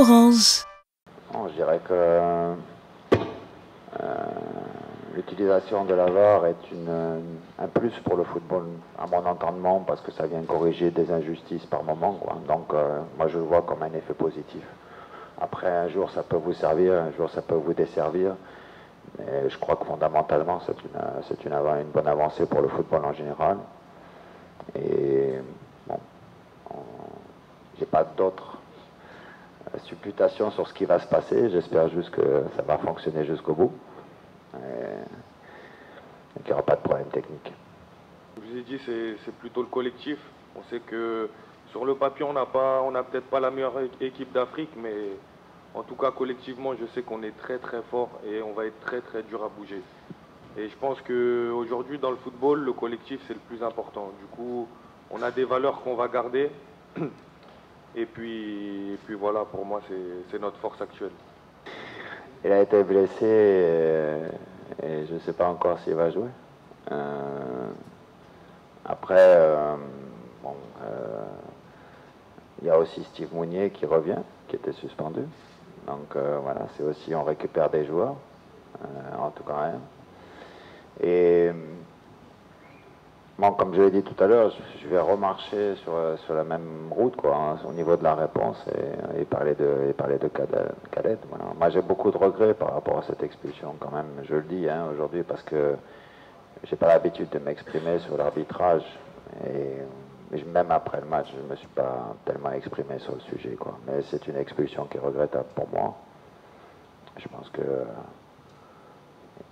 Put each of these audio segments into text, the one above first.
Orange. Bon, je dirais que l'utilisation de la VAR est un plus pour le football, à mon entendement, parce que ça vient corriger des injustices par moment, quoi. Donc, moi, je le vois comme un effet positif. Après, un jour, ça peut vous servir, un jour, ça peut vous desservir. Mais je crois que fondamentalement, c'est une bonne avancée pour le football en général. Et bon, j'ai pas d'autres supputations sur ce qui va se passer. J'espère juste que ça va fonctionner jusqu'au bout. Et qu'il n'y aura pas de problème technique. Je vous ai dit, c'est plutôt le collectif. On sait que sur le papier, on n'a peut-être pas la meilleure équipe d'Afrique, mais en tout cas, collectivement, je sais qu'on est très très fort et on va être très très dur à bouger. Et je pense qu'aujourd'hui, dans le football, le collectif, c'est le plus important. Du coup, on a des valeurs qu'on va garder. Et puis voilà, pour moi, c'est notre force actuelle. Il a été blessé et je ne sais pas encore s'il va jouer. Après, il y a aussi Steve Mounier qui revient, qui était suspendu. Donc voilà, c'est aussi, on récupère des joueurs, en tout cas. Et bon, comme je l'ai dit tout à l'heure, je vais remarcher sur la même route, quoi, hein, au niveau de la réponse et parler de Khaled. Voilà. Moi, j'ai beaucoup de regrets par rapport à cette expulsion, quand même. Je le dis aujourd'hui parce que j'ai pas l'habitude de m'exprimer sur l'arbitrage et même après le match, je ne me suis pas tellement exprimé sur le sujet, quoi. Mais c'est une expulsion qui est regrettable pour moi. Je pense que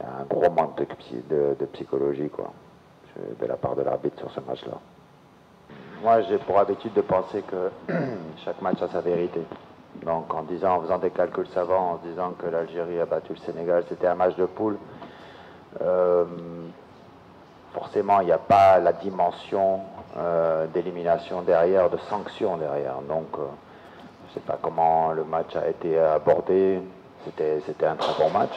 il y a un gros manque de psychologie, quoi, de la part de l'arbitre sur ce match-là. Moi, j'ai pour habitude de penser que chaque match a sa vérité. Donc, en faisant des calculs savants, en se disant que l'Algérie a battu le Sénégal, c'était un match de poule. Forcément, il n'y a pas la dimension d'élimination derrière, de sanction derrière. Donc, je ne sais pas comment le match a été abordé. C'était un très bon match.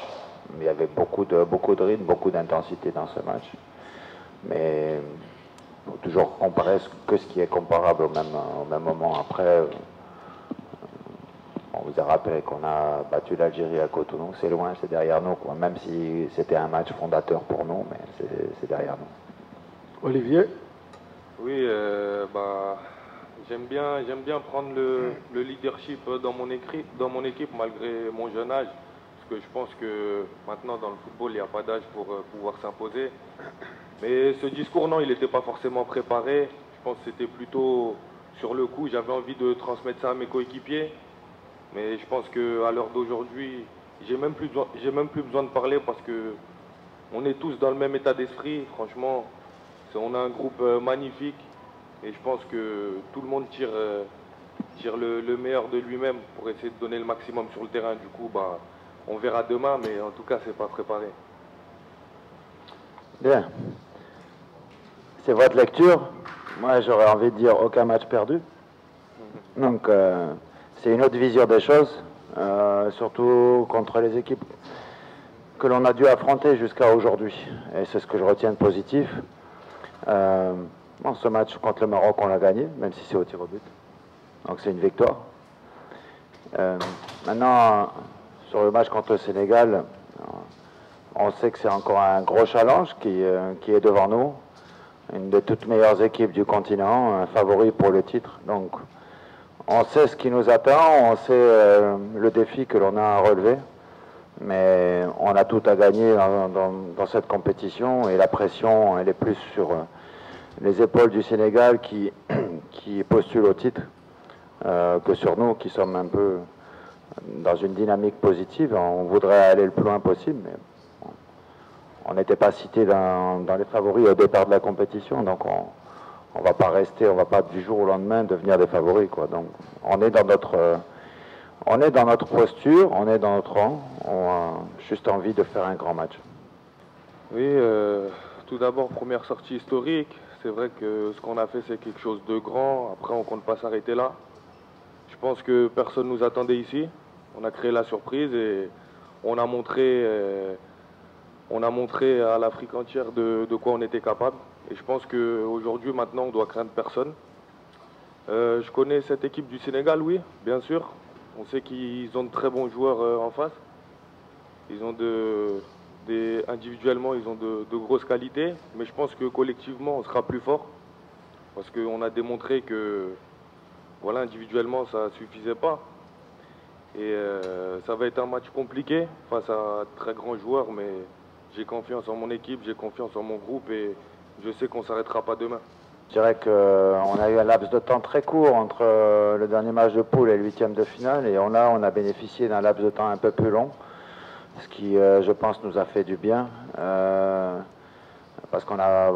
Il y avait beaucoup de rythme, beaucoup d'intensité dans ce match. Mais il faut toujours comparer ce qui est comparable au même moment. Après, on vous a rappelé qu'on a battu l'Algérie à Cotonou. C'est loin, c'est derrière nous, quoi. Même si c'était un match fondateur pour nous, mais c'est derrière nous. Olivier? Oui, j'aime bien prendre le leadership dans mon équipe malgré mon jeune âge. Parce que je pense que maintenant dans le football, il n'y a pas d'âge pour pouvoir s'imposer. Mais ce discours, non, il n'était pas forcément préparé. Je pense que c'était plutôt sur le coup. J'avais envie de transmettre ça à mes coéquipiers. Mais je pense qu'à l'heure d'aujourd'hui, j'ai même plus besoin de parler parce que on est tous dans le même état d'esprit. Franchement, on a un groupe magnifique et je pense que tout le monde tire le meilleur de lui-même pour essayer de donner le maximum sur le terrain. Du coup, on verra demain, mais en tout cas, c'est pas préparé. Bien. C'est votre lecture. Moi, j'aurais envie de dire aucun match perdu. Donc, c'est une autre vision des choses, surtout contre les équipes que l'on a dû affronter jusqu'à aujourd'hui. Et c'est ce que je retiens de positif. Ce match contre le Maroc, on l'a gagné, même si c'est au tir au but. Donc c'est une victoire. Maintenant, sur le match contre le Sénégal, on sait que c'est encore un gros challenge qui est devant nous. Une des toutes meilleures équipes du continent, un favori pour le titre. Donc on sait ce qui nous attend, on sait le défi que l'on a à relever. Mais on a tout à gagner dans cette compétition et la pression, elle est plus sur les épaules du Sénégal qui postule au titre que sur nous qui sommes un peu dans une dynamique positive. On voudrait aller le plus loin possible, mais on n'était pas cité dans les favoris au départ de la compétition, donc on va pas rester, on va pas du jour au lendemain devenir des favoris, quoi. Donc on est dans notre posture, on est dans notre rang, on a juste envie de faire un grand match. Oui, tout d'abord, première sortie historique. C'est vrai que ce qu'on a fait, c'est quelque chose de grand. Après, on ne compte pas s'arrêter là. Je pense que personne ne nous attendait ici. On a créé la surprise et on a montré à l'Afrique entière de quoi on était capable. Et je pense qu'aujourd'hui, maintenant, on doit craindre personne. Je connais cette équipe du Sénégal, oui, bien sûr. On sait qu'ils ont de très bons joueurs en face. Ils ont individuellement, ils ont de grosses qualités. Mais je pense que collectivement, on sera plus fort. Parce qu'on a démontré que voilà, individuellement, ça ne suffisait pas. Et ça va être un match compliqué face à de très grands joueurs. Mais j'ai confiance en mon équipe, j'ai confiance en mon groupe et je sais qu'on ne s'arrêtera pas demain. Je dirais qu'on a eu un laps de temps très court entre le dernier match de poule et le huitième de finale, et on a bénéficié d'un laps de temps un peu plus long, ce qui, je pense, nous a fait du bien, parce qu'on a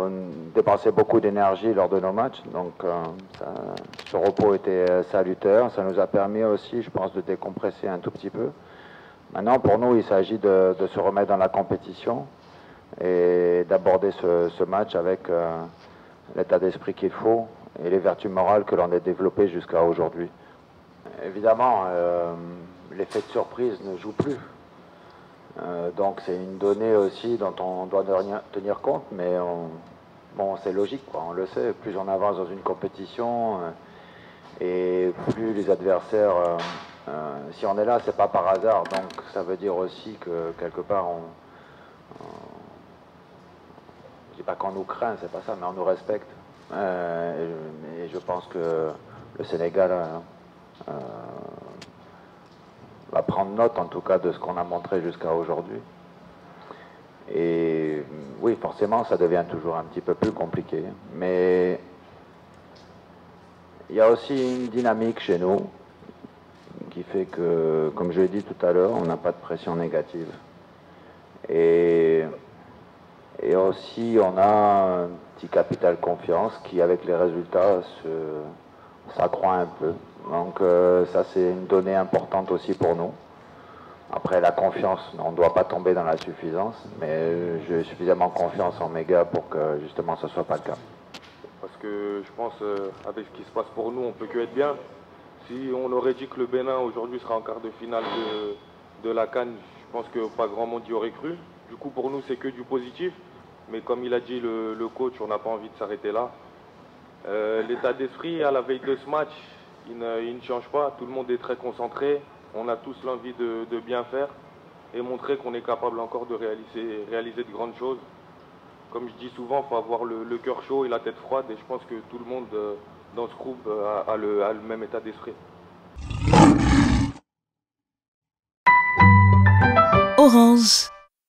dépensé beaucoup d'énergie lors de nos matchs, donc ce repos était salutaire. Ça nous a permis aussi, je pense, de décompresser un tout petit peu. Maintenant, pour nous, il s'agit de se remettre dans la compétition et d'aborder ce match avec l'état d'esprit qu'il faut et les vertus morales que l'on a développées jusqu'à aujourd'hui. Évidemment, l'effet de surprise ne joue plus. Donc c'est une donnée aussi dont on doit tenir compte, mais bon, c'est logique, quoi. On le sait, plus on avance dans une compétition et plus les adversaires, si on est là, c'est pas par hasard, donc ça veut dire aussi que quelque part je dis pas qu'on nous craint, c'est pas ça, mais on nous respecte. Et je pense que le Sénégal va prendre note, en tout cas, de ce qu'on a montré jusqu'à aujourd'hui. Et oui, forcément, ça devient toujours un petit peu plus compliqué. Mais il y a aussi une dynamique chez nous qui fait que, comme je l'ai dit tout à l'heure, on n'a pas de pression négative. Et aussi, on a un petit capital confiance qui, avec les résultats, s'accroît un peu. Donc ça, c'est une donnée importante aussi pour nous. Après, la confiance, on ne doit pas tomber dans la suffisance, mais j'ai suffisamment confiance en mes gars pour que, justement, ce ne soit pas le cas. Parce que je pense, avec ce qui se passe pour nous, on ne peut que être bien. Si on aurait dit que le Bénin, aujourd'hui, sera en quart de finale de la CAN, je pense que pas grand monde y aurait cru. Du coup, pour nous, c'est que du positif. Mais comme il a dit le coach, on n'a pas envie de s'arrêter là. L'état d'esprit à la veille de ce match, il ne change pas. Tout le monde est très concentré. On a tous l'envie de bien faire et montrer qu'on est capable encore de réaliser de grandes choses. Comme je dis souvent, il faut avoir le cœur chaud et la tête froide. Et je pense que tout le monde dans ce groupe a le même état d'esprit. Orange.